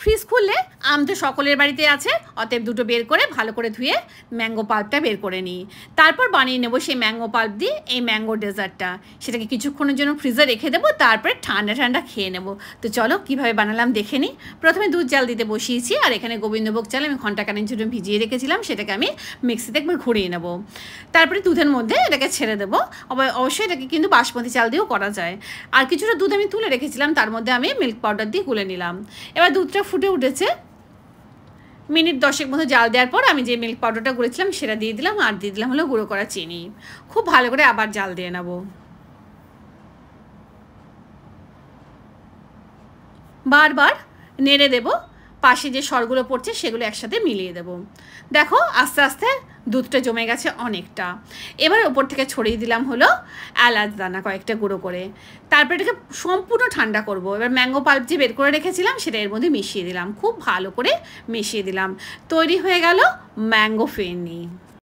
Fridge খুললে আম তো সকলের বাড়িতে আছে, অতএব দুটো বের করে ভালো করে ধুয়ে ম্যাঙ্গো পাল্পটা বের করে নিই। তারপর বানিয়ে নেবো সেই ম্যাঙ্গো পাল্প দিয়ে এই ম্যাঙ্গো ডেজার্টটা। সেটাকে কিছুক্ষণের জন্য ফ্রিজে রেখে দেবো, তারপরে ঠান্ডা ঠান্ডা খেয়ে নেবো। তো চলো কীভাবে বানালাম দেখে নিই। প্রথমে দুধ জাল দিতে বসিয়েছি, আর এখানে গোবিন্দভোগ চাল আমি ঘন্টাখানেক জন্য ভিজিয়ে রেখেছিলাম, সেটাকে আমি মিক্সিতে একবার ঘুরিয়ে নেবো। তারপরে দুধের মধ্যে এটাকে ছেড়ে দেবো। অবশ্যই এটাকে কিন্তু বাসমতি চাল দিয়েও করা যায়। আর কিছুটা দুধ আমি তুলে রেখেছিলাম, তার মধ্যে আমি মিল্ক পাউডার দিয়ে গুলে নিলাম। এবার দুধটা ফুটে উঠেছে, মিনিট 10 মতো জাল দেওয়ার পর আমি যে মিল্ক পাউডারটা গুলেছিলাম সেটা দিয়ে দিলাম, আর দিয়ে দিলাম হলো গুঁড়ো করা চিনি। খুব ভালো করে আবার জাল দিয়ে নেব। বারবার নেড়ে দেব, পাশে যে সরগুলো পড়ছে সেগুলো একসাথে মিলিয়ে দেব। দেখো আস্তে আস্তে দুধটা জমে গেছে অনেকটা। এবার ওপর থেকে ছড়িয়ে দিলাম হলো এলাচ দানা কয়েকটা গুঁড়ো করে। তারপরে এটাকে সম্পূর্ণ ঠান্ডা করব। এবার ম্যাঙ্গো পাল্প যে বের করে রেখেছিলাম সেটা এর মধ্যে মিশিয়ে দিলাম, খুব ভালো করে মিশিয়ে দিলাম। তৈরি হয়ে গেল ম্যাঙ্গো ফেনি।